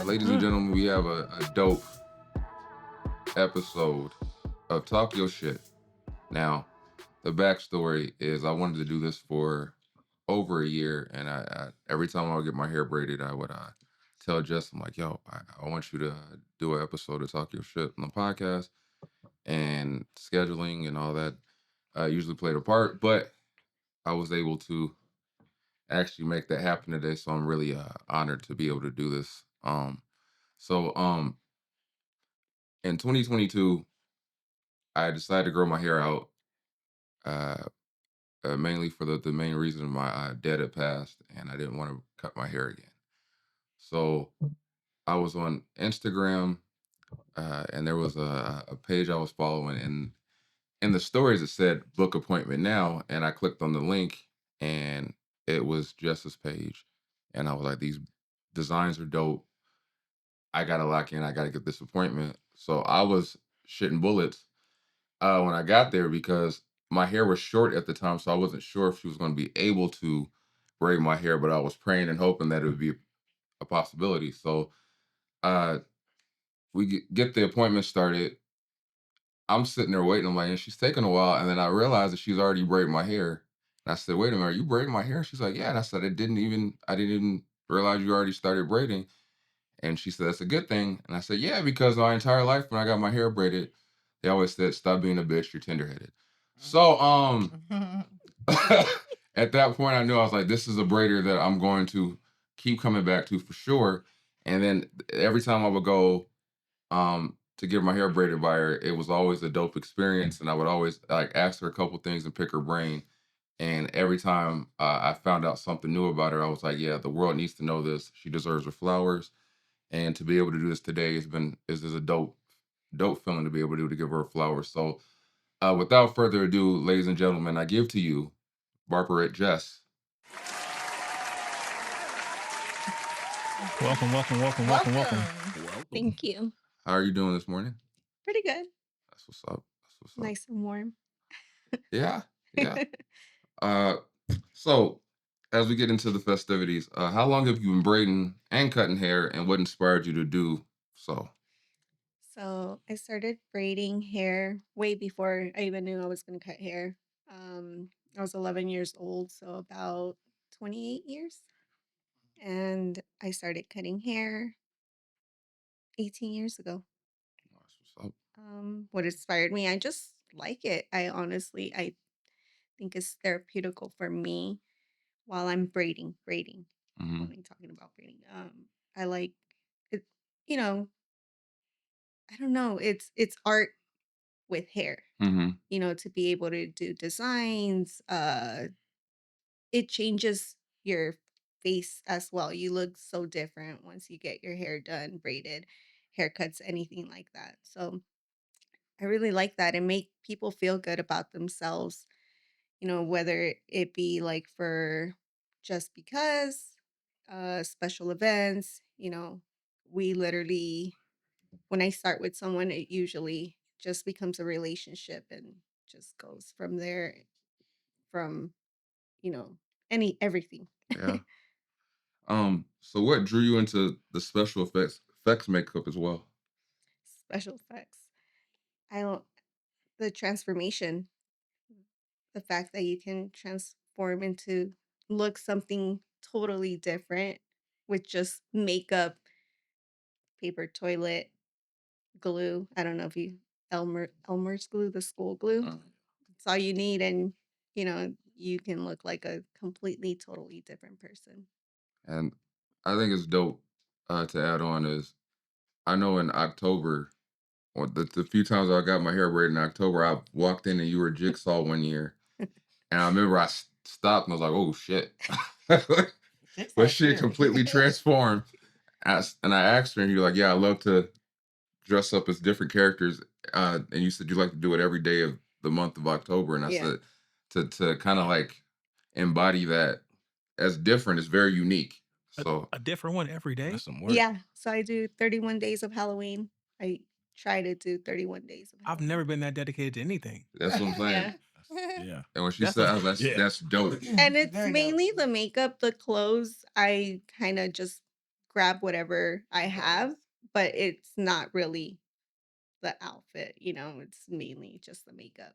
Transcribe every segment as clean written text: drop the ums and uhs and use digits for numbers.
Ladies and gentlemen, we have a dope episode of Talk Your Shit. Now, the backstory is I wanted to do this for over a year, and I every time I would get my hair braided, I would tell Jess, I'm like, yo, I want you to do an episode of Talk Your Shit on the podcast, and scheduling and all that usually played a part, but I was able to actually make that happen today, so I'm really honored to be able to do this. So in 2022, I decided to grow my hair out, uh, mainly for the main reason my dad had passed, and I didn't want to cut my hair again. So I was on Instagram, and there was a page I was following, and in the stories it said book appointment now, and I clicked on the link, and it was Jess's page, and I was like, these designs are dope. I gotta lock in. I gotta get this appointment. So I was shitting bullets when I got there because my hair was short at the time, so I wasn't sure if she was going to be able to braid my hair, but I was praying and hoping that it would be a possibility. So uh, we get the appointment started. I'm sitting there waiting. I'm like, and she's taking a while, and then I realized that she's already braiding my hair. And I said, "Wait a minute, are you braiding my hair?" She's like, "Yeah." And I said, I didn't even realize you already started braiding." And she said, "That's a good thing." And I said, "Yeah, because my entire life when I got my hair braided, they always said, 'Stop being a bitch, you're tender-headed.'" So at that point I knew I was like, this is a braider that I'm going to keep coming back to for sure. And then every time I would go to get my hair braided by her, it was always a dope experience. And I would always like ask her a couple things and pick her brain. And every time I found out something new about her, I was like, yeah, the world needs to know this. She deserves her flowers. And to be able to do this today is a dope feeling to be able to give her flowers. So without further ado, ladies and gentlemen, I give to you Barberette Jess. Welcome, welcome, welcome, welcome, welcome. Thank you. How are you doing this morning? Pretty good. That's what's up. That's what's up. Nice and warm. Yeah, yeah. Uh, so as we get into the festivities, how long have you been braiding and cutting hair, and what inspired you to do so? So I started braiding hair way before I even knew I was going to cut hair. I was 11 years old, so about 28 years. And I started cutting hair 18 years ago. That's what's up. What inspired me? I just like it. I think it's therapeutical for me while I'm braiding. Mm-hmm. Only talking about braiding. I like it, you know, I don't know, it's art with hair, Mm-hmm. to be able to do designs. It changes your face as well. You look so different once you get your hair done, braided, haircuts, anything like that. So I really like that and make people feel good about themselves, whether it be like for just because, special events, we literally, when I start with someone, it usually just becomes a relationship and just goes from there, from, you know, everything. Yeah. So what drew you into the special effects makeup as well? Special effects. I don't, the transformation, the fact that you can transform into look something totally different with just makeup, paper toilet, glue. I don't know if you Elmer's glue, the school glue. Uh, It's all you need, and you can look like a completely, totally different person. and I think it's dope to add on is I know in October, or the few times I got my hair braided in October, I walked in and you were Jigsaw one year. And I remember stopped and I was like, oh shit. But she had completely transformed. And I asked her, and you're like, yeah, I love to dress up as different characters. And you said you like to do it every day of the month of October. And I Yeah. said, to kind of like embody that as different is very unique. So A different one every day. that's some work. Yeah. So I do 31 days of Halloween. I try to do 31 days of I've Halloween. never been that dedicated to anything. That's what I'm saying. Yeah. Yeah. And when she That's said, a- I was like, yeah. that's dope. And it's mainly the makeup, the clothes. I kind of just grab whatever I have, but it's not really the outfit, it's mainly just the makeup.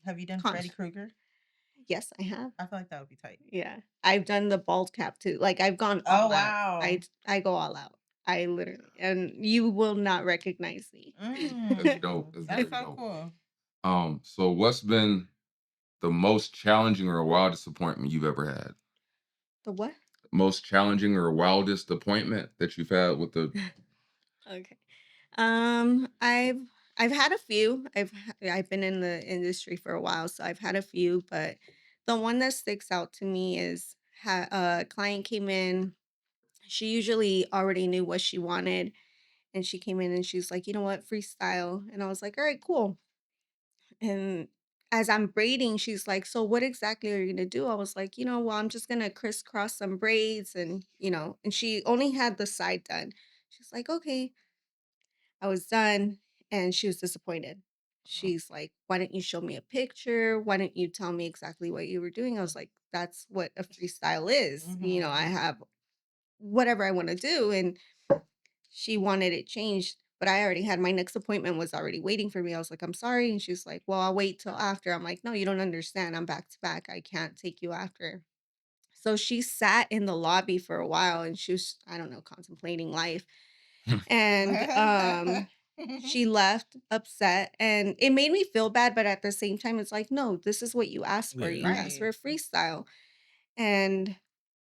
Have you done Freddy Cons Krueger? Yes, I have. I feel like that would be tight. Yeah. I've done the bald cap too. Like, I've gone Oh, all out. wow. I go all out. I literally and you will not recognize me. That's dope. That's That's very so dope. cool. So what's been the most challenging or wild disappointment you've ever had? The what? Most challenging or wildest appointment that you've had with the Okay. I've had a few. I've been in the industry for a while, so I've had a few, but the one that sticks out to me is a client came in. She usually already knew what she wanted, and she came in and she's like, "You know what? Freestyle." And I was like, "All right, cool." And as I'm braiding, she's like, "So what exactly are you gonna do?" I was like, "Well, I'm just gonna crisscross some braids and she only had the side done. She's like, "Okay." I was done and she was disappointed. She's like, "Why didn't you show me a picture? Why didn't you tell me exactly what you were doing?" I was like, "That's what a freestyle is. I Mhm. have whatever I want to do." And she wanted it changed, but I already had my next appointment was already waiting for me. I was like, "I'm sorry." And she's like, "Well, I'll wait till after." I'm like, "No, you don't understand. I'm back to back. I can't take you after." So she sat in the lobby for a while and she was, I don't know, contemplating life. And she left upset and it made me feel bad, but at the same time, it's like, no, this is what you asked for. Yeah. You asked for Right. a freestyle. And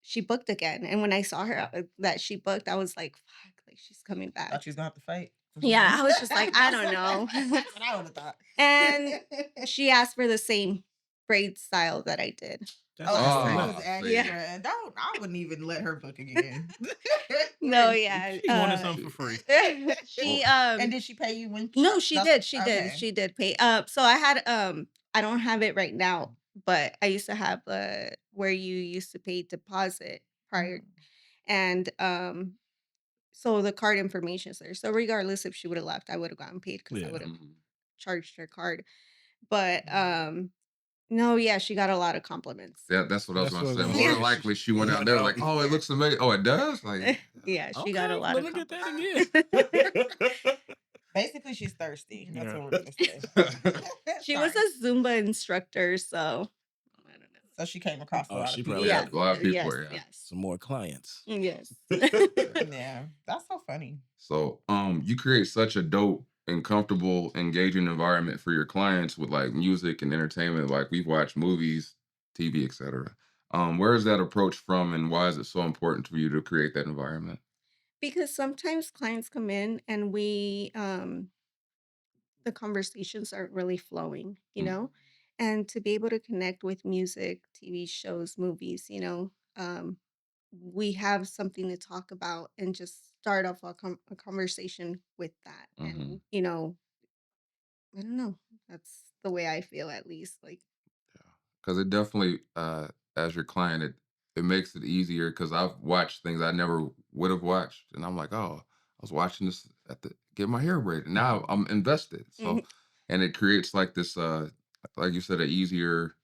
she booked again. And when I saw her that she booked, I was like, fuck, like she's coming back. Thought she was gonna have to fight for some Yeah, money. I was just like, I don't know. That's what I would have thought. And she asked for the same braid style that I did. That's Oh, so extra she But was love. yeah, extra. And don't I wouldn't even let her book again. no, Where is she? yeah. She wanted something for free. She And did she pay you when No, she that's did, she did, okay. she did pay. So I had, I don't have it right now, but I used to have, where you used to pay deposit prior, Mhm. and, so the card information is there. So regardless if she would have left, I would have gotten paid because I would Yeah. have Mhm. charged her card. But, Mhm. no, yeah, she got a lot of compliments. Yeah, that's what I was That's gonna what I was say. gonna More Yeah. than say. likely she went She out went there out. like, "Oh, it looks amazing. Oh, it does?" Like Yeah, she got a Okay, lot let of me get that compliments. again. Basically, she's thirsty. That's Yeah. what we're gonna say. She was Sorry. a Zumba instructor, so I don't know. So she came across a Oh, lot of she probably people. Yeah, Yes, had a lot of people, yes, yeah. yes. some more clients. Yes. Yeah. Yeah, that's so funny. So, you create such a dope and comfortable, engaging environment for your clients with like music and entertainment. Like we've watched movies, TV, etc. Where is that approach from, and why is it so important for you to create that environment? Because sometimes clients come in and the conversations aren't really flowing, Mhm. and to be able to connect with music, TV shows, movies, we have something to talk about and just start off a conversation with that. Mhm. And, I don't know. That's the way I feel, at least. Like, Yeah, because it definitely, as your client, it makes it easier. Because I've watched things I never would have watched, and I'm like, oh, I was watching this at the get my hair braided. Now I'm invested. So, mhm, and it creates like this, like you said, an easier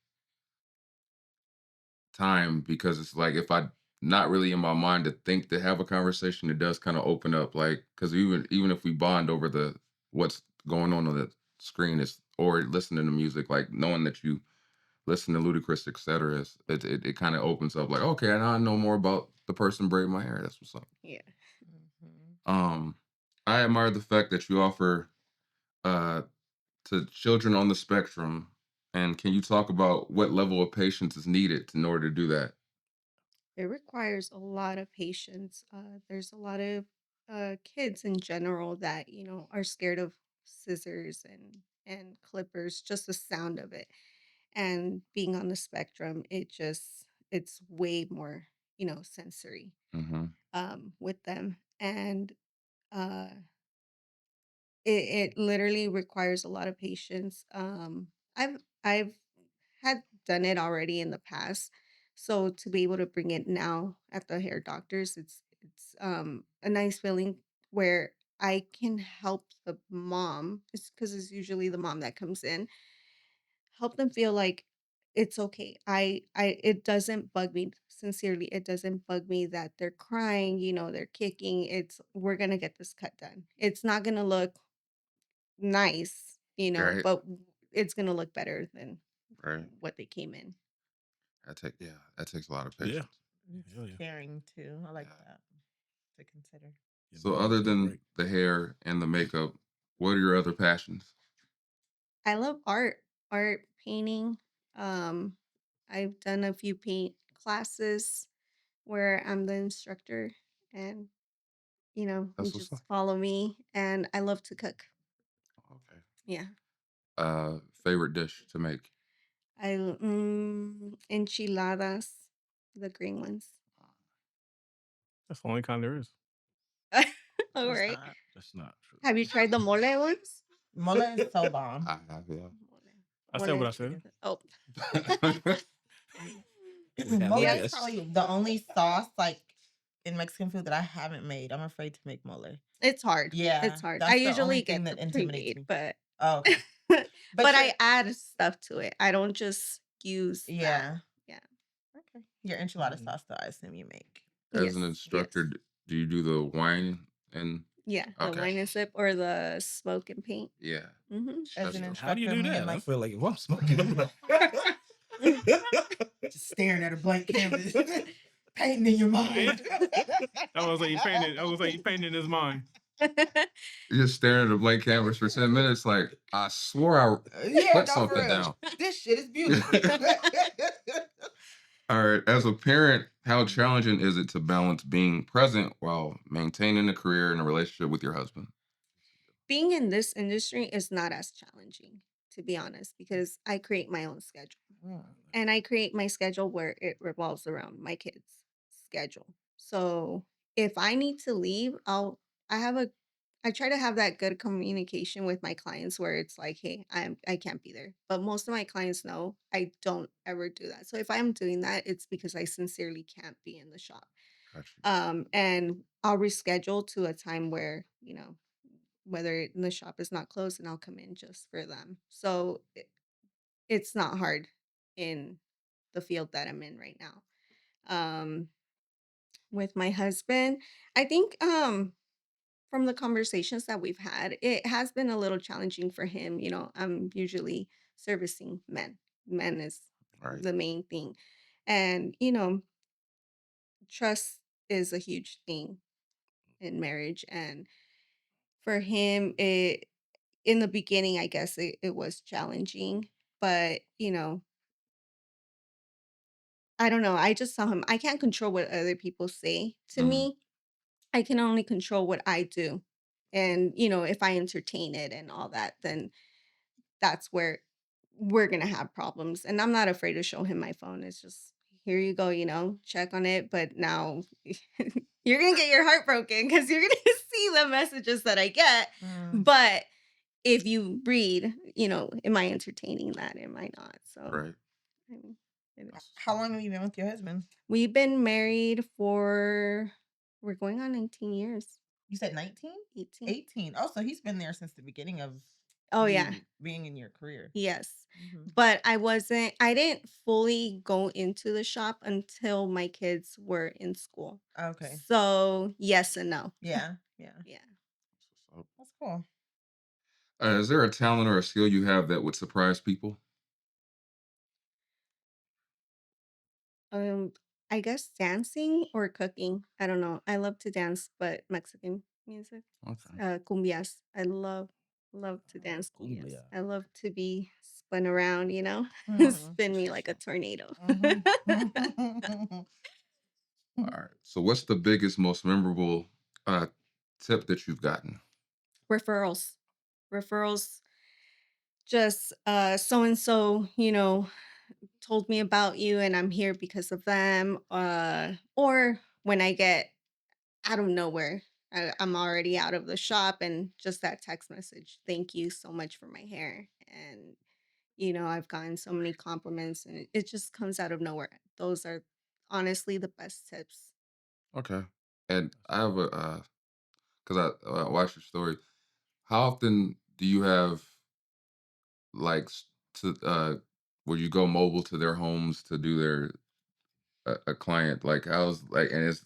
time because it's like if I not really in my mind to think to have a conversation, it does kind of open up. Like because even if we bond over the what's going on the screen is or listening to music, like knowing that you listen to Ludacris, etc. It kind of opens up like, okay, now I know more about the person braiding my hair. That's what's up. yeah. Mhm. Um, I admire the fact that you offer uh to children on the spectrum. And can you talk about what level of patience is needed in order to do that? It requires a lot of patience. There's a lot of kids in general that are scared of scissors and clippers, just the sound of it. And being on the spectrum, it's way more sensory Mm-hmm. with them, and uh, it literally requires a lot of patience. I've had done it already in the past. So to be able to bring it now at the hair doctors, it's a nice feeling where I can help the mom, it's because it's usually the mom that comes in, help them feel like it's okay. It doesn't bug me. Sincerely, it doesn't bug me that they're crying, they're kicking. We're gonna get this cut done. It's not gonna look nice, Right. but it's gonna look better than Right. what they came in. That takes a lot of Yeah. patience. It's Hell yeah. caring too. I like Yeah. that to consider. Yeah, So barbers other take a than break. the hair and the makeup, what are your other passions? I love art, painting. Um, I've done a few paint classes where I'm the instructor, and you That's what's up. just follow me. And I love to cook. Okay. Yeah. Favorite dish to make? Enchiladas, the green ones. That's the only kind there is. All It's right. not. That's not true. Have you tried the mole ones? Mole is so bomb. I have, yeah. I Mole. said what I Mole. said. Oh. We have Mole no is Yes. guests. probably the only sauce like in Mexican food that I haven't made. I'm afraid to make mole. It's hard. Yeah, It's hard. I that's the only usually thing get that the intimidates pre-made, me. but Oh, okay. but But I add stuff to it. I don't just use that. yeah. Yeah. Okay. Your enchilada Mhm. sauce, though, I assume you make. As an Yes. instructor, Yes. do you do the wine and Yeah. The okay? wine and sip or the smoke and paint. Yeah, Mm-hmm. As that's an dope. How do you instructor, do me and that? I my feel like if I'm smoking, I'm like, just staring at a blank canvas, painting in your mind. I was like, he painted. I was like, he painted in his mind. You're just staring at a blank canvas for 10 minutes, like I swore I Yeah, put no, for something real. down. This shit is beautiful. All right. As a parent, how challenging is it to balance being present while maintaining a career and a relationship with your husband? Being in this industry is not as challenging, to be honest, because I create my own schedule. And I create my schedule where it revolves around my kids' schedule. So if I need to leave, I have a I try to have that good communication with my clients where it's like, hey, I can't be there. But most of my clients know I don't ever do that. So if I'm doing that, it's because I sincerely can't be in the shop. Gotcha. And I'll reschedule to a time where, whether the shop is not closed, and I'll come in just for them. So it's not hard in the field that I'm in right now. Um, with my husband, I think from the conversations that we've had, it has been a little challenging for him. I'm usually servicing men. Men is Right. the main thing. And, trust is a huge thing in marriage. And for him, in the beginning, I guess it was challenging. But, I don't know. I just saw him. I can't control what other people say to Mhm. me. I can only control what I do. And, if I entertain it and all that, then that's where we're going to have problems. And I'm not afraid to show him my phone. It's just, here you go, check on it. But now you're going to get your heart broken because you're going to see the messages that I get. But if you read, am I entertaining that? Am I not? So, Right. I mean, How long have you been with your husband? we've been married we're going on 19 years. You said 19? 18. 18. Oh, so he's been there since the beginning of Oh, yeah. you being in your career. Yes. Mhm. But I didn't fully go into the shop until my kids were in school. Okay. So, yes and no. Yeah. Yeah. Yeah. So, That's cool. is there a talent or a skill you have that would surprise people? Um, I guess dancing or cooking. I don't know. I love to dance, but Mexican music. Okay. Cumbias. I love to dance cumbias. Cumbia. I love to be spun around, Mhm. spin me like a tornado. Mhm. All right. So, what's the biggest, most memorable uh, tip that you've gotten? Referrals. Referrals, just so and so, told me about you and I'm here because of them. Or when I get out of nowhere, I'm already out of the shop and just that text message, thank you so much for my hair. And, I've gotten so many compliments and it just comes out of nowhere. Those are honestly the best tips. Okay. And I have because I watched your story. How often do you have like to would you go mobile to their homes to do their a client? Like, how's like, and is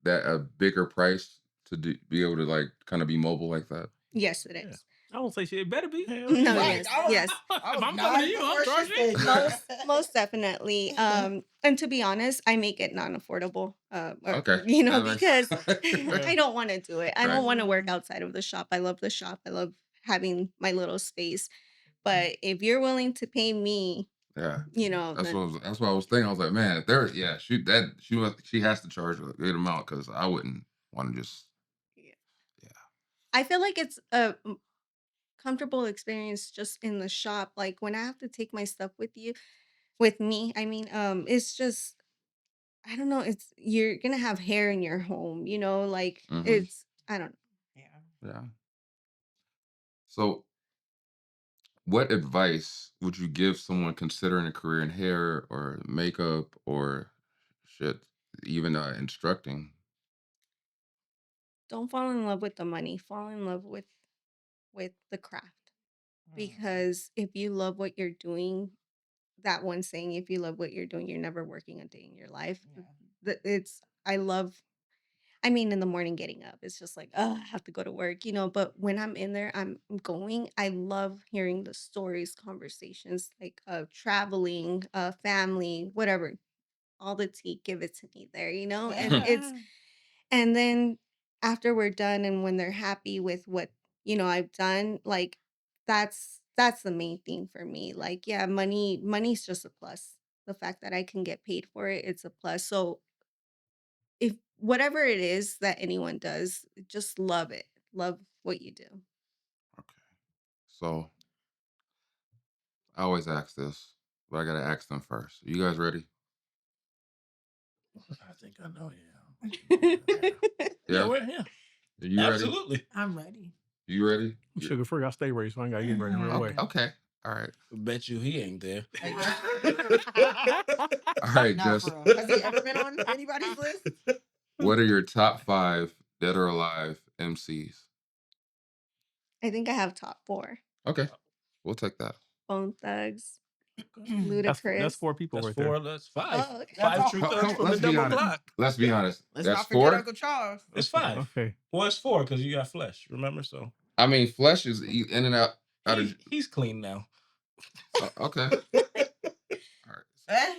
that a bigger price to be able to like kind of be mobile like that? Yes, it Yeah. is. I won't say shit. It better be. Hell No, yeah. Right. yes, I was yes. I If was I'm coming to nodding you, I'm before she charging you. said Most definitely. And to be honest, I make it non-affordable. Or, Okay. because Yeah. I don't want to do it. I Right. don't want to work Mhm. outside of the shop. I love the shop. I love having my little space. Mm. But if you're willing to pay me, Yeah. then That's what I was thinking. I was like, man, if there, yeah, she has to charge a good amount because I wouldn't want to just, yeah. yeah. I feel like it's a comfortable experience just in the shop. Like when I have to take my stuff with me, I mean, it's just I don't know, it's you're gonna have hair in your home, like Hmm. it's I don't know. Yeah. Yeah. So, what advice would you give someone considering a career in hair or makeup or shit, even instructing? Don't fall in love with the money. Fall in love with the craft. Mm. Because if you love what you're doing, that one saying, if you love what you're doing, you're never working a day in your life. Yeah. It's I love I mean, in the morning getting up, it's just like, oh, I have to go to work, but when I'm in there, I'm going. I love hearing the stories, conversations, like traveling, family, whatever. All the tea, give it to me there, and Yeah. and then after we're done and when they're happy with what, I've done, like that's the main thing for me. Like, yeah, money's just a plus. The fact that I can get paid for it, it's a plus. So if whatever it is that anyone does, just love it. Love what you do. Okay. So, I always ask this, but I got to ask them first. You guys ready? I think I know. Yeah. Yeah, Yeah. we're here. Are you ready? Absolutely. I'm ready. You ready? I'm sugar free. I stay ready, so I ain't gotta get ready right Mhm. away. Okay. All right. Bet you he ain't there. All right, No, Jess. for real. Has he ever been on anybody's list? What are your top 5 dead or alive MCs? I think I have top 4. Okay. We'll take that. Bone Thugs, That's Ludacris. 4 people That's right four. there. That's 5. Oh, okay. That's 5 all. true Come, thugs come, from the let's be double honest. block. Let's be honest. Let's That's not forget 4. Uncle Charles. It's Okay, 5. okay. Well, it's 4 because you got flesh. Remember, so I mean, Flesh is in and out of. he's clean now. Okay. All right.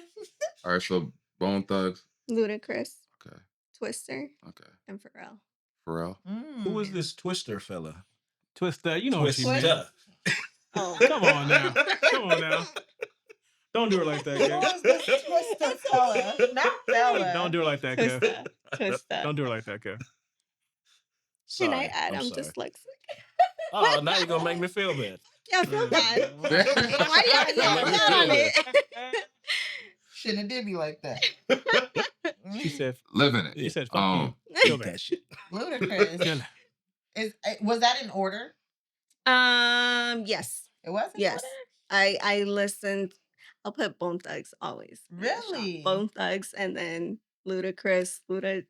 All right. So Bone Thugs. Ludacris, Okay. Twister, Okay. and Pharrell. Pharrell. Who is this Twister fella? Twister, you know what she meant. Twister. Oh, Come on now. Come on now. Don't do it like that, Who Kev. is this Twister fella? Not fella. Don't do it like that, Kev. Twister. Don't do it like that, Kev. Can I Sorry. add? I'm I'm sorry. dyslexic. Oh, now you're gonna make me feel bad. Yeah, I feel bad. Why Why y'all yelling me out feel on bad. it? Shouldn't have did me like that. She said, Live in it. she said, fuck you. Feel Eat bad. that shit. Ludacris. Feel it. Was that in order? Yes. It was in Yes. I listened. I'll put Bone Thugs always. in the shop. Really? Bone Thugs and then Ludacris. Luda.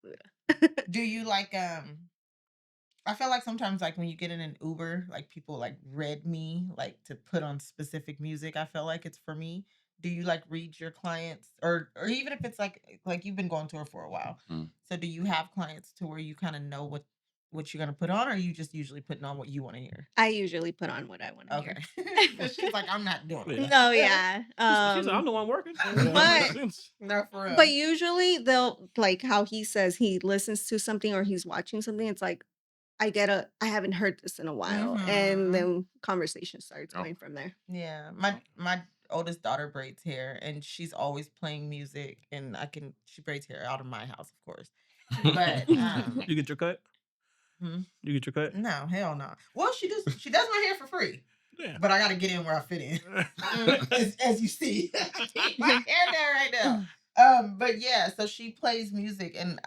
order. Do you like I feel like sometimes like when you get in an Uber, like people like read me like to put on specific music. I feel like it's for me. Do you like read your clients or even if it's like you've been going to her for a while. Mm. So do you have clients to where you kind of know what you're gonna put on, or are you just usually putting on what you want to hear? I usually put on what I want to Okay. hear. 'Cause she's like, I'm not doing it. Yeah. No, yeah. She said, I'm the one working. but- Makes sense. No, for real. But usually they'll like how he says he listens to something or he's watching something. It's like I haven't heard this in a while, and Mhm. then conversation starts Oh. going from there. Yeah, my oldest daughter braids hair, and she's always playing music, and she braids hair out of my house, of course. But You get your cut? Hmm? You get your cut? no, hell no. Well, she does my hair for free, Yeah. but I got to get in where I fit in, as you see. My hair there right now. But yeah, so she plays music, and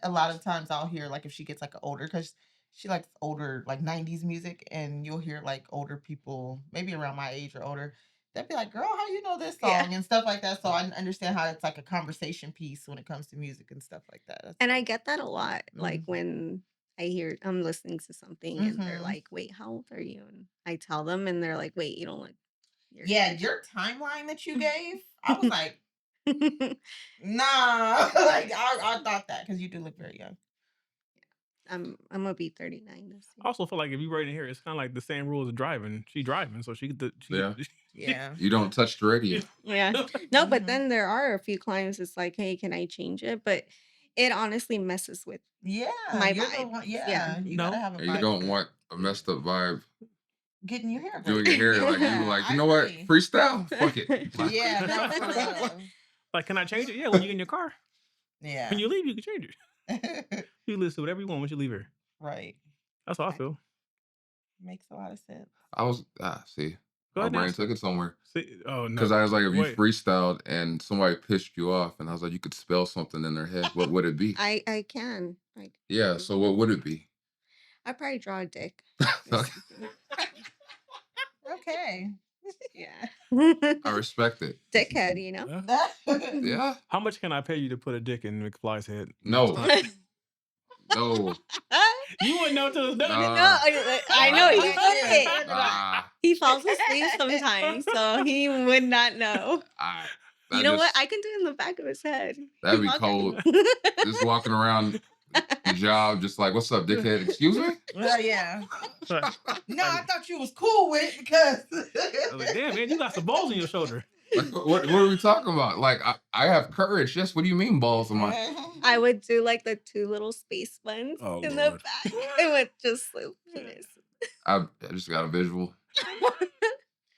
a lot of times I'll hear like if she gets like an older, because she likes older like 90s music, and you'll hear like older people maybe around my age or older. They'll be like, "Girl, how you know this song?" Yeah. and stuff like that. So I understand how it's like a conversation piece when it comes to music and stuff like that. That's And I cool. get that a lot. Like when I'm listening to something and they're Mhm. like, "Wait, how old are you?" And I tell them, and they're like, "Wait, you don't look Yeah, your timeline that you gave, I was like, nah. Like I thought that because you do look very young. I'm gonna be 39 this I year. also feel like if you braiding hair, it's kind of like the same rules of driving. She driving, so she could. Yeah. Yeah. You don't touch the radio. Yeah. No, but Mhm. then there are a few clients. It's like, hey, can I change it? But it honestly messes with Yeah, my you're the vibe. one. Yeah. Yeah, you gotta No. have a And you vibe don't for it. want a messed up vibe Getting your hair doing braided. your hair. Like you Yeah, like, I you know what? agree. Freestyle? Fuck it. Yeah, no, for real. Like, can I change it? Yeah, when you get in your car. Yeah. When you leave, you can change it. You can listen to whatever you want once you leave here. Right. That's how I feel. Makes a lot of sense. I was see. Go My ahead, brain Nancy. took it somewhere. See, oh no. Because I was like, if you Wait. freestyled and somebody pissed you off, and I was like, you could spell something in their head, what would it be? I can. Yeah, so what would it be? I'd probably draw a dick. Okay. Okay. Yeah. I respect it. Dickhead, you know? Yeah. How much can I pay you to put a dick in McFly's head? No. next time? No. You wouldn't know till it's done. Nah. No, I know he Yeah. would. Nah. He falls asleep sometimes, so he would not know. You know what? I can do it in the back of his head. That'd be Okay. cold. Just walking around the job, just like, what's up, dickhead? Excuse me? Yeah. No, I thought you was cool with it because. I was like, damn, man, you got some balls in your shoulder. Like, what are we talking about? Like, I have courage. Yes, what do you mean balls on my... I would do like the 2 little space ones Oh, in Lord. the back. It would just like penis. I just got a visual.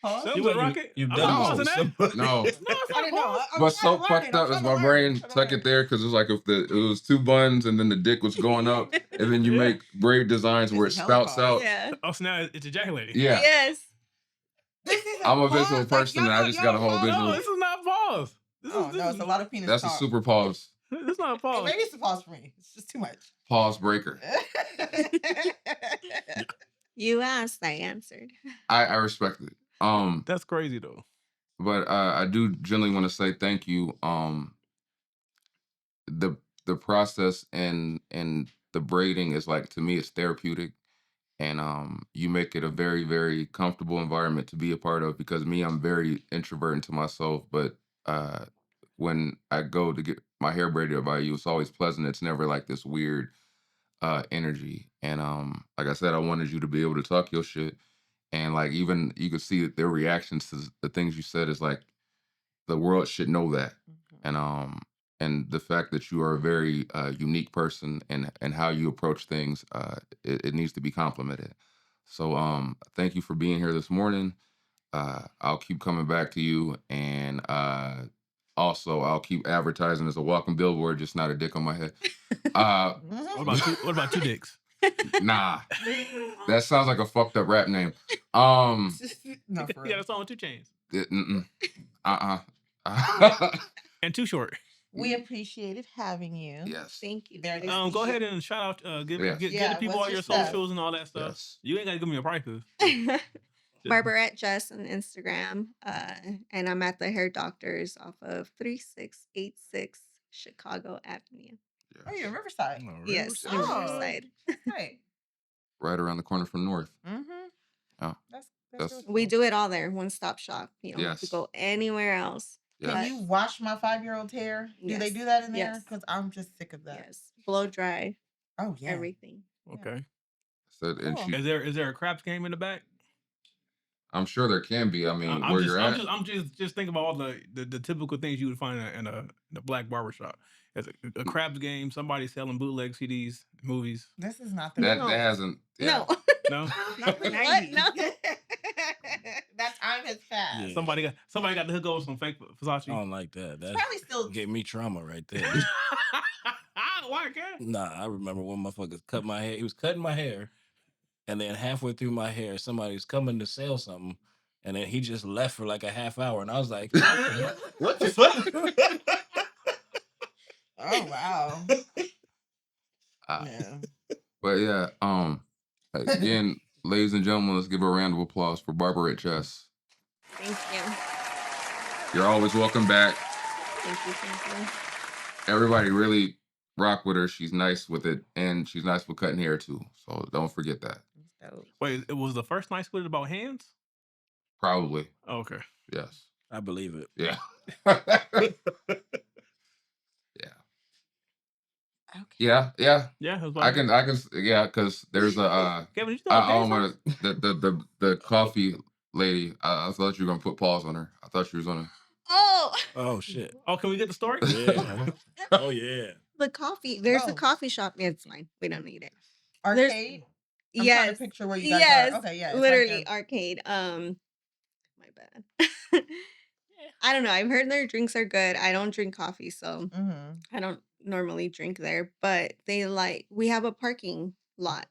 Huh? You would rock it? You've I'm done not No. pausing that. No. No, it's I not didn't know. pause. I'm But so trying to learn fucked it. up I'm is trying my to brain learn. tuck it there because it's like if it was 2 buns and then the dick was going up, and then you Yeah. make braid designs where it This is spouts hella out. Yeah. Oh, so now it's ejaculating. Yeah. Yes. This isn't I'm a pause, visual like, person, and I just got a whole pause. visual. No, this is not pause. This Oh is, no, it's a lot of penis That's a talk. super pause. This is not Hey, pause. maybe it's a pause for me. It's just too much. Pause breaker. You asked, I answered. I respect it. That's crazy though. But I do generally want to say thank you. The process and the braiding is like, to me, it's therapeutic, and you make it a very, very comfortable environment to be a part of, because me, I'm very introverted to myself, but when I go to get my hair braided by you, it's always pleasant. It's never like this weird energy. And like I said, I wanted you to be able to talk your shit, and like even you could see that their reactions to the things you said is like, the world should know that. And the fact that you are a very unique person, and how you approach things, it needs to be complimented. So thank you for being here this morning. I'll keep coming back to you, and also I'll keep advertising as a walking billboard, just not a dick on my head. What about 2 dicks? Nah, that sounds like a fucked up rap name. No, for Yeah, real. that's on 2 chains. And 2 short. We appreciated having you. Yes. Thank you. Very guys. nice. Go ahead and shout out, give Yes. give Yeah, the people what's all your your stuff? socials and all that stuff. Yes. You ain't gotta give me your prices. Barberette Jess on Instagram. And I'm at the Hair Doctors off of 3686 Chicago Avenue. Oh, you're in Riverside. Yes, in Oh. Riverside. Right. Right around the corner from North. Mm-hmm. Oh. That's That's- really We cool. do it all there, one stop shop. You don't have to Yes. go anywhere else. Yes. Can you wash my 5-year-old's hair? Do they Yes. do that in there? Yes. Because I'm just sick of that. Yes, blow dry, Oh yeah. everything. Okay. So, and Cool. she, Is there a craps game in the back? I'm sure there can be. I mean, I'm where just, you're I'm at. just thinking about all the typical things you would find in a black barbershop. There's a craps game, somebody selling bootleg CDs, movies. This is not the that No. that hasn't. Yeah. No. No, not the What? 90s. No. That time has passed. Yeah. somebody got the hook over some fake Versace. I don't like that. That Probably still. gave me trauma right there. Why can't? Nah, I remember when motherfuckers cut my hair. He was cutting my hair, and then halfway through my hair, somebody was coming to sell something, and then he just left for like a half hour, and I was like, "What the fuck?" Oh wow. Uh, Yeah. But yeah. Again, ladies and gentlemen, let's give a round of applause for Barberette Jess. Thank you. You're always welcome back. Thank you. Thank you. Everybody really rock with her. She's nice with it, and she's nice with cutting hair too. So don't forget that. Dope. Wait, it was the first night split about hands? Probably. Okay. Yes. I believe it. Yeah. Yeah. Yeah. Yeah, it was I about can. Yeah, because there's a. Kevin, you still okay? I son? want the coffee lady. I thought you were gonna put pause on her. I thought she was gonna. Oh, Oh shit. Oh, can we get the story? Yeah. Oh yeah. the coffee. There's a Oh. coffee shop. Yeah, it's fine. We don't need it. Arcade. I'm trying Yes. to picture where you guys Yes. are. Okay, yeah, it's Literally right there. arcade. My bad. I don't know. I've heard their drinks are good. I don't drink coffee, so Mm-hmm. I don't normally drink there. But we have a parking lot,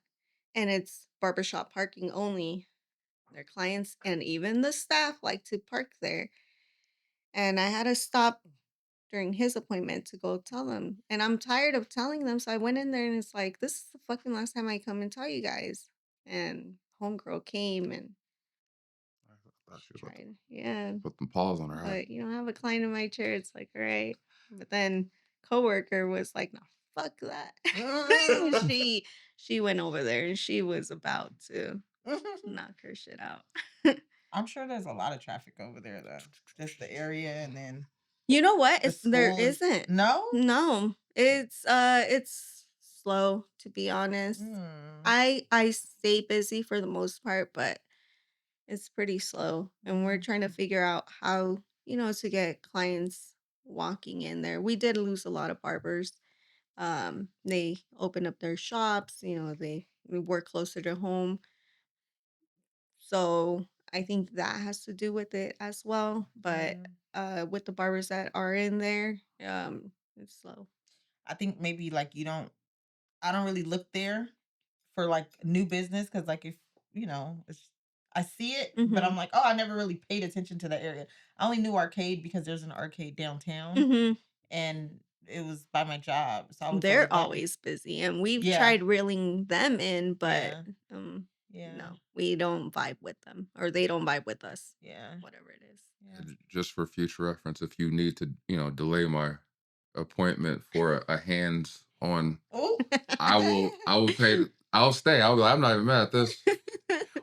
and it's barbershop parking only. Their clients and even the staff like to park there. And I had to stop during his appointment to go tell them. And I'm tired of telling them. So I went in there and it's like, this is the fucking last time I come and tell you guys. And homegirl came and I thought she was about to tried. Yeah. put some pause on her. But I have a client in my chair. It's like, all right. But then coworker was like, no, fuck that. she went over there and she was about to knock her shit out. I'm sure there's a lot of traffic over there though. Just the area and then You know what? There school is- isn't. No? No. It's slow, to be honest. Mm. I stay busy for the most part, but it's pretty slow. And we're trying to figure out how, to get clients walking in there. We did lose a lot of barbers. They opened up their shops, they work closer to home. So I think that has to do with it as well. But with the barbers that are in there, it's slow. I think maybe like I don't really look there for like new business because like if I see it, but I'm like, oh, I never really paid attention to that area. I only knew arcade because there's an arcade downtown, and it was by my job, so I would go to They're that. always busy, and we've Yeah. tried reeling them in, but Yeah. no, we don't vibe with them, or they don't vibe with us. Yeah. Whatever it is. Yeah. Just for future reference, if you need to, delay my appointment for a hands-on, Oh, I will pay. I'll stay. I'll be like, I'm not even mad at this.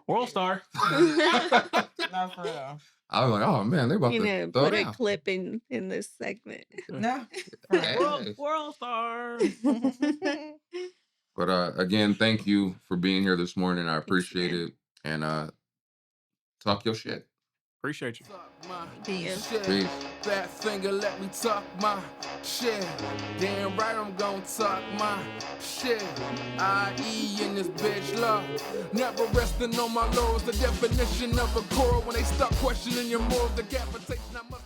World Star. not for real. I was like, oh man, they're about You to know, throw put a down. clip in this segment. No. Hey. World Star. But again, thank you for being here this morning. I appreciate it. And talk your shit. Appreciate you. Peace. Fat finger, let me talk my shit. Damn right, I'm gon' talk my shit. I.E. in this bitch, love. Never resting on my laurels. The definition of a core when they start questioning your morals. The capitation I must